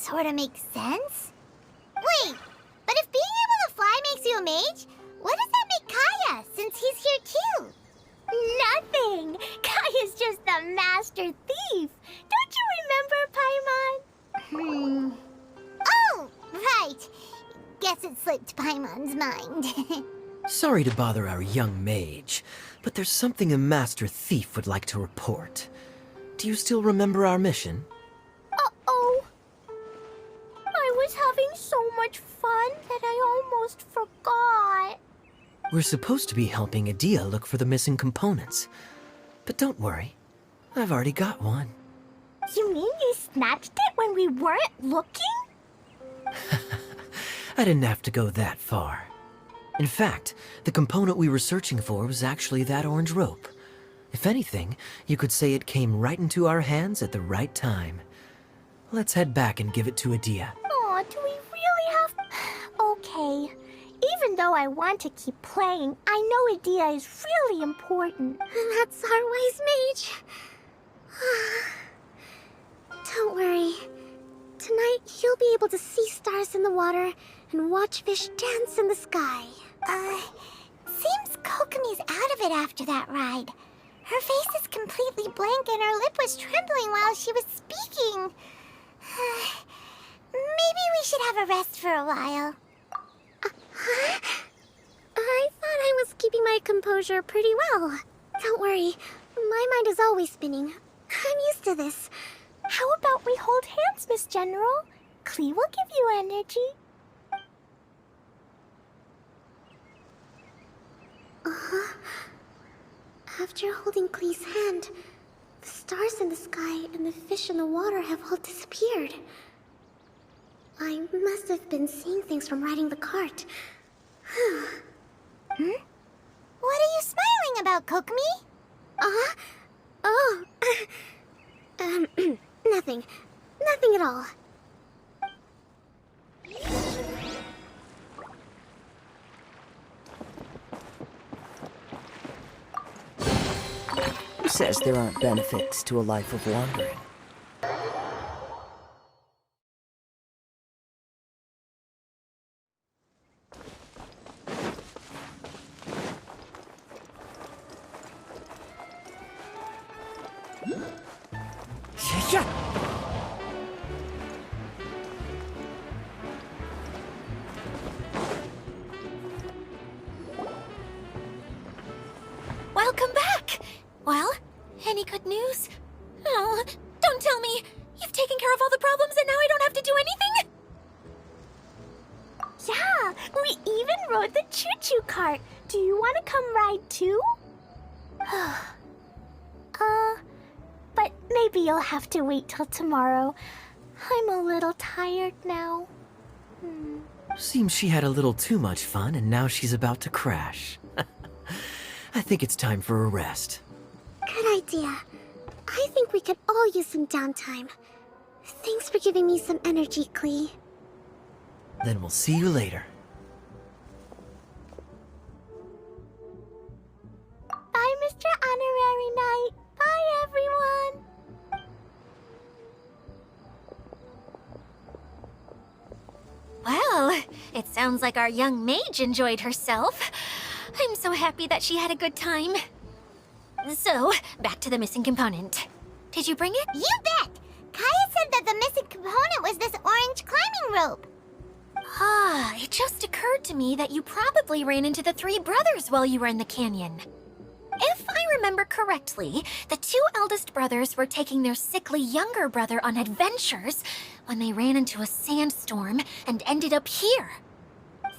sorta makes sense. Wait, but if being able to fly makes you a mage, what does that make Kaya, since he's here too? Nothing! Kaya's just the master thief! Don't you remember, Paimon? Oh, right. Guess it slipped Paimon's mind. Sorry to bother our young mage, but there's something a master thief would like to report. Do you still remember our mission? Uh-oh. I was having so much fun that I almost forgot. We're supposed to be helping Adia look for the missing components. But don't worry, I've already got one. You mean you snatched it when we weren't looking? I didn't have to go that far. In fact, the component we were searching for was actually that orange rope. If anything, you could say it came right into our hands at the right time. Let's head back and give it to Adia. Aw, do we really have... Okay. Even though I want to keep playing, I know Adia is really important. That's our wise mage. Don't worry. Tonight, you'll be able to see stars in the water and watch fish dance in the sky. Seems Kokomi's out of it after that ride. Her face is completely blank and her lip was trembling while she was speaking. Maybe we should have a rest for a while. I thought I was keeping my composure pretty well. Don't worry, my mind is always spinning. I'm used to this. How about we hold hands, Miss General? Klee will give you energy. After holding Klee's hand, the stars in the sky and the fish in the water have all disappeared. I must have been seeing things from riding the cart. What are you smiling about, Kokomi? Oh. Nothing. Nothing at all. Who says there aren't benefits to a life of wandering? Welcome back! Well, any good news? Oh, don't tell me! You've taken care of all the problems and now I don't have to do anything? Yeah, we even rode the choo-choo cart. Do you want to come ride too? But maybe you'll have to wait till tomorrow. I'm a little tired now. Seems she had a little too much fun and now she's about to crash. I think it's time for a rest. Good idea. I think we could all use some downtime. Thanks for giving me some energy, Klee. Then we'll see you later. Bye, Mr. Honorary Knight. Bye, everyone. Well, it sounds like our young mage enjoyed herself. I'm so happy that she had a good time. So, back to the missing component. Did you bring it? You bet! Kaya said that the missing component was this orange climbing rope. Ah, it just occurred to me that you probably ran into the three brothers while you were in the canyon. If I remember correctly, the two eldest brothers were taking their sickly younger brother on adventures when they ran into a sandstorm and ended up here.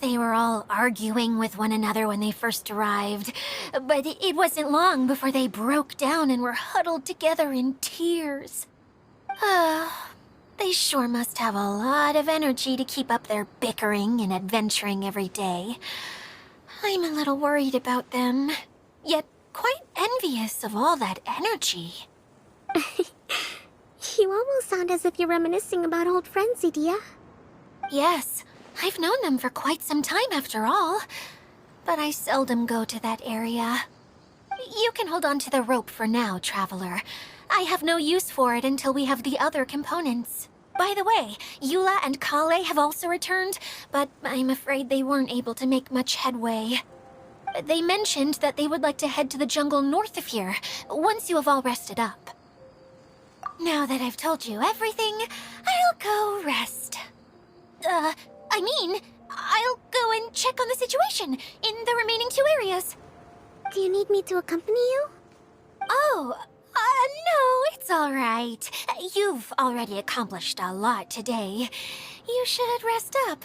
They were all arguing with one another when they first arrived, but it wasn't long before they broke down and were huddled together in tears. They sure must have a lot of energy to keep up their bickering and adventuring every day. I'm a little worried about them, yet quite envious of all that energy. You almost sound as if you're reminiscing about old friends, Adia. Yes, I've known them for quite some time after all, but I seldom go to that area. You can hold on to the rope for now, Traveler. I have no use for it until we have the other components. By the way, Eula and Kale have also returned, but I'm afraid they weren't able to make much headway. They mentioned that they would like to head to the jungle north of here, once you have all rested up. Now that I've told you everything, I'll go rest. I'll go and check on the situation in the remaining 2 areas. Do you need me to accompany you? Oh, no, it's all right. You've already accomplished a lot today. You should rest up.